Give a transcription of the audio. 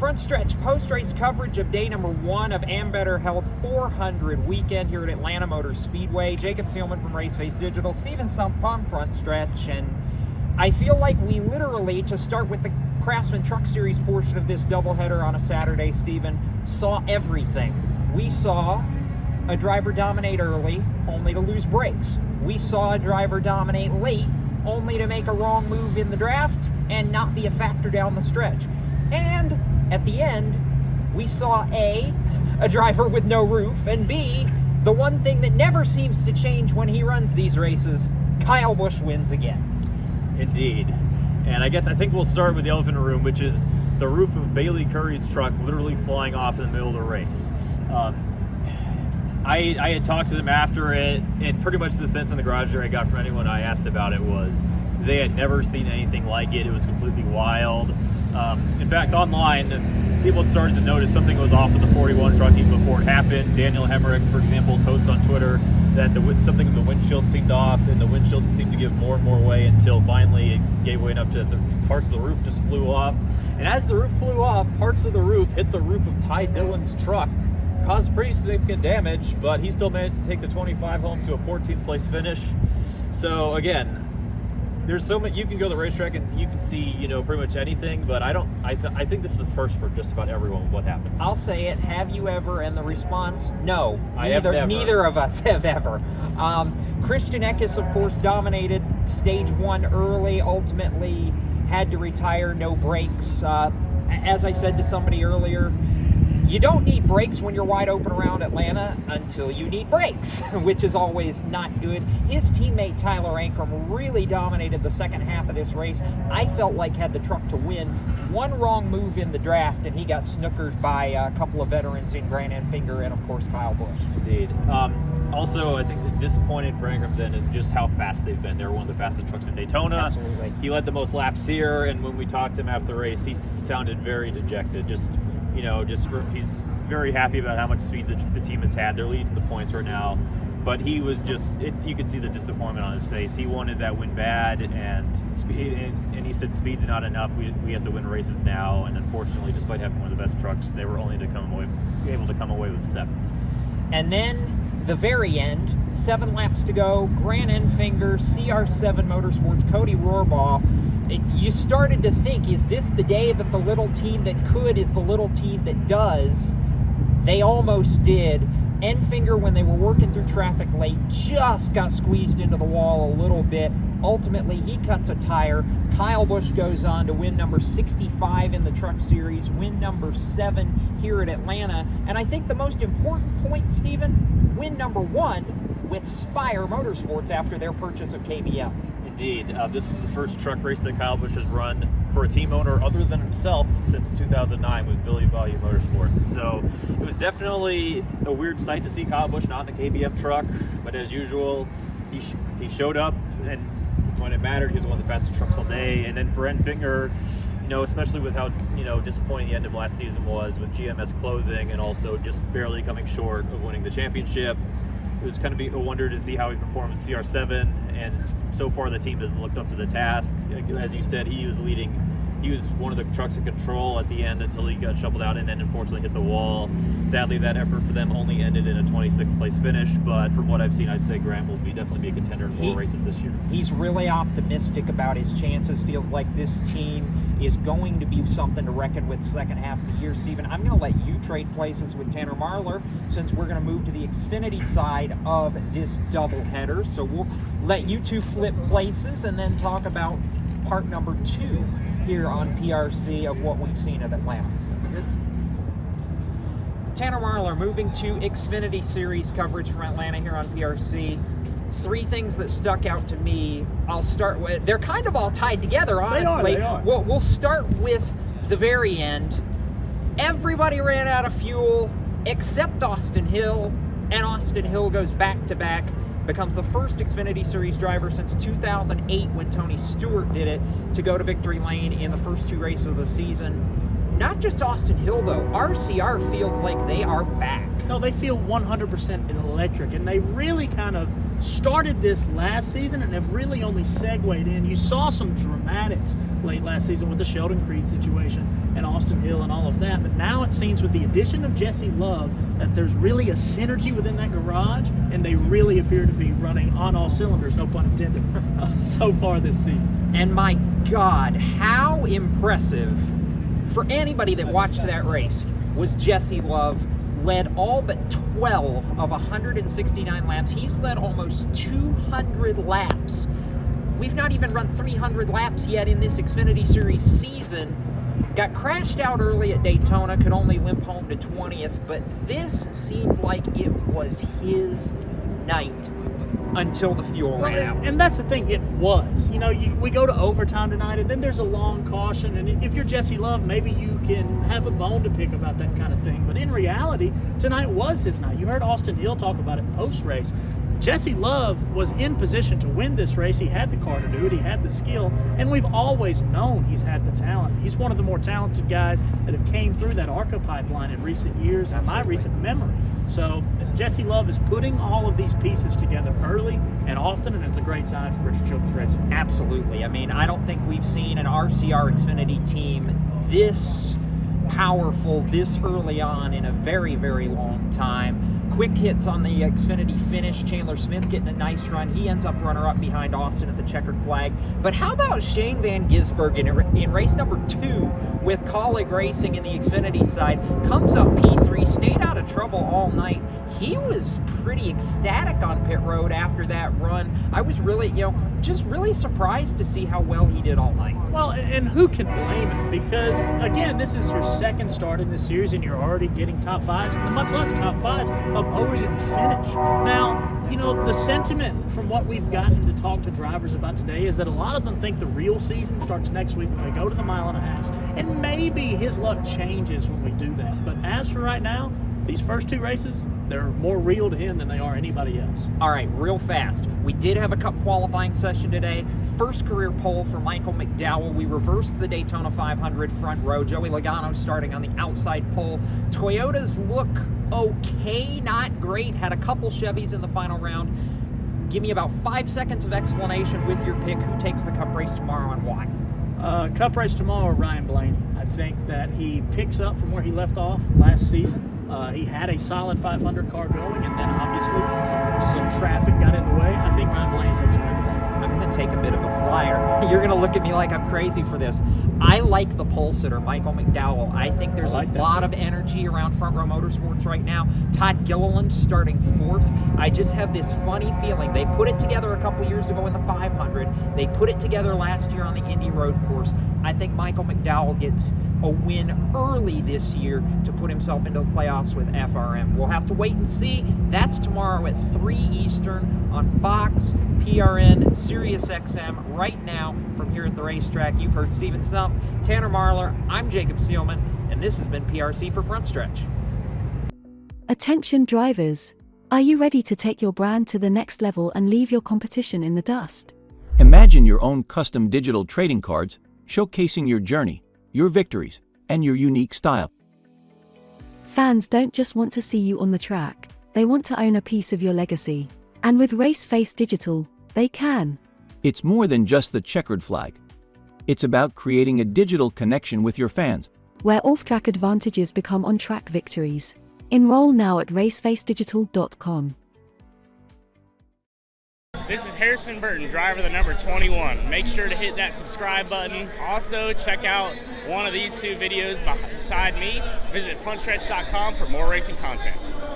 Frontstretch post-race coverage of day number 1 of Ambetter Health 400 weekend here at Atlanta Motor Speedway. Jacob Seelman from Raceface Digital, Stephen Stumpf on Frontstretch, and I feel like we literally, to start with the Craftsman Truck Series portion of this doubleheader on a Saturday, Stephen, saw everything. We saw a driver dominate early, only to lose brakes. We saw a driver dominate late, only to make a wrong move in the draft and not be a factor down the stretch. And at the end, we saw A, driver with no roof, and B, the one thing that never seems to change when he runs these races, Kyle Busch wins again. Indeed. And I think we'll start with the elephant in the room, which is the roof of Bailey Curry's truck literally flying off in the middle of the race. I had talked to them after it, and pretty much the sense in the garage I got from anyone I asked about it was they had never seen anything like it. It was completely wild. In fact, online, people had started to notice something was off with the 41 truck even before it happened. Daniel Hemrick, for example, posted on Twitter that something in the windshield seemed off, and the windshield seemed to give more and more way until finally it gave way enough to the parts of the roof just flew off. And as the roof flew off, parts of the roof hit the roof of Ty Dillon's truck, caused pretty significant damage, but he still managed to take the 25 home to a 14th place finish. So again, there's so much. You can go to the racetrack and you can see, pretty much anything, but I think this is the first for just about everyone what happened. I'll say it. Have you ever? And the response, no. I have never. Neither of us have ever. Christian Eckes, of course, dominated stage 1 early, ultimately had to retire, no brakes. As I said to somebody earlier, you don't need brakes when you're wide open around Atlanta until you need brakes, which is always not good. His teammate Tyler Ankrum really dominated the second half of this race. I felt like had the truck to win. One wrong move in the draft, and he got snookered by a couple of veterans in Grant Enfinger and, of course, Kyle Busch. Indeed. Also, I think disappointed for Ankram's end in just how fast they've been. They were one of the fastest trucks in Daytona. Absolutely. He led the most laps here, and when we talked to him after the race, he sounded very dejected. He's very happy about how much speed the team has had. They're leading the points right now, but he was you could see the disappointment on his face. He wanted that win bad, and he said speed's not enough. We have to win races now, and unfortunately, despite having one of the best trucks, they were only able to come away with 7th. And then the very end, 7 laps to go, Grant Enfinger, CR7 Motorsports, Cody Rohrbaugh. You started to think, is this the day that the little team that could is the little team that does? They almost did. Enfinger, when they were working through traffic late, just got squeezed into the wall a little bit. Ultimately, he cuts a tire. Kyle Busch goes on to win number 65 in the Truck Series, win number 7 here at Atlanta. And I think the most important point, Stephen, win number 1 with Spire Motorsports after their purchase of KBM. Indeed. This is the first truck race that Kyle Busch has run for a team owner other than himself since 2009 with Billy Value Motorsports. So it was definitely a weird sight to see Kyle Busch not in the KBM truck, but as usual, he showed up, and when it mattered, he was one of the fastest trucks all day. And then for Enfinger, especially with how disappointing the end of last season was with GMS closing and also just barely coming short of winning the championship, it was kind of a wonder to see how he performed with CR7, and so far the team has looked up to the task. As you said, he was leading. He was one of the trucks in control at the end until he got shuffled out and then unfortunately hit the wall. Sadly, that effort for them only ended in a 26th place finish, but from what I've seen, I'd say Grant will definitely be a contender in 4 races this year. He's really optimistic about his chances. Feels like this team is going to be something to reckon with the second half of the year. Stephen, I'm going to let you trade places with Tanner Marlar since we're going to move to the Xfinity side of this doubleheader. So we'll let you two flip places and then talk about part number 2 here on PRC of what we've seen at Atlanta. Tanner Marlar moving to Xfinity Series coverage from Atlanta here on PRC. 3 things that stuck out to me. I'll start with, they're kind of all tied together, honestly. They are. We'll start with the very end. Everybody ran out of fuel except Austin Hill, and Austin Hill goes back-to-back, becomes the first Xfinity Series driver since 2008 when Tony Stewart did it to go to victory lane in the first 2 races of the season. Not just Austin Hill, though. RCR feels like they are back. No, they feel 100% electric, and they really kind of started this last season and have really only segued in. You saw some dramatics late last season with the Sheldon Creed situation and Austin Hill and all of that, but now it seems with the addition of Jesse Love that there's really a synergy within that garage, and they really appear to be running on all cylinders, no pun intended, so far this season. And my God, how impressive for anybody that watched that race was Jesse Love. Led all but 12 of 169 laps. He's led almost 200 laps. We've not even run 300 laps yet in this Xfinity Series season. Got crashed out early at Daytona, could only limp home to 20th, but this seemed like it was his night until the fuel ran out. And that's the thing, it was. You know, we go to overtime tonight, and then there's a long caution, and if you're Jesse Love, maybe you can have a bone to pick about that kind of thing. But in reality, tonight was his night. You heard Austin Hill talk about it post-race. Jesse Love was in position to win this race. He had the car to do it. He had the skill. And we've always known he's had the talent. He's one of the more talented guys that have came through that ARCA pipeline in recent years, in my recent memory. So Jesse Love is putting all of these pieces together early and often, and it's a great sign for Richard Childress Racing. Absolutely. I mean, I don't think we've seen an RCR Xfinity team this powerful this early on in a very, very long time. Quick hits on the Xfinity finish. Chandler Smith getting a nice run. He ends up runner-up behind Austin at the checkered flag. But how about Shane Van Gisbergen in race number 2 with Colleague Racing in the Xfinity side? Comes up P3, stayed out of trouble all night. He was pretty ecstatic on pit road after that run. I was really, just really surprised to see how well he did all night. Well, and who can blame him? Because, again, this is your second start in this series, and you're already getting top fives, and much less top fives, a podium finish. Now, the sentiment from what we've gotten to talk to drivers about today is that a lot of them think the real season starts next week when we go to the 1.5 miles, and maybe his luck changes when we do that. But as for right now, these first 2 races, they're more real to him than they are anybody else. All right, real fast. We did have a Cup qualifying session today. First career pole for Michael McDowell. We reversed the Daytona 500 front row. Joey Logano starting on the outside pole. Toyotas look okay, not great. Had a couple Chevys in the final round. Give me about 5 seconds of explanation with your pick. Who takes the Cup race tomorrow and why? Cup race tomorrow, Ryan Blaney. I think that he picks up from where he left off last season. He had a solid 500 car going, and then obviously some traffic got in the way. I think Ryan Blaney takes away with that. I'm going to take a bit of a flyer. You're going to look at me like I'm crazy for this. I like the pole sitter, Michael McDowell. I think there's a lot of energy around Front Row Motorsports right now. Todd Gilliland starting 4th. I just have this funny feeling. They put it together a couple years ago in the 500. They put it together last year on the Indy Road Course. I think Michael McDowell gets a win early this year to put himself into the playoffs with FRM. We'll have to wait and see. That's tomorrow at 3 Eastern on Fox, PRN, Sirius XM. Right now, from here at the racetrack, you've heard Steven Stumpf, Tanner Marlar. I'm Jacob Seelman, and this has been PRC for Frontstretch. Attention drivers. Are you ready to take your brand to the next level and leave your competition in the dust? Imagine your own custom digital trading cards showcasing your journey, your victories, and your unique style. Fans don't just want to see you on the track, they want to own a piece of your legacy. And with Raceface Digital, they can. It's more than just the checkered flag. It's about creating a digital connection with your fans, where off-track advantages become on-track victories. Enroll now at racefacedigital.com. This is Harrison Burton, driver the number 21. Make sure to hit that subscribe button. Also, check out one of these 2 videos beside me. Visit frontstretch.com for more racing content.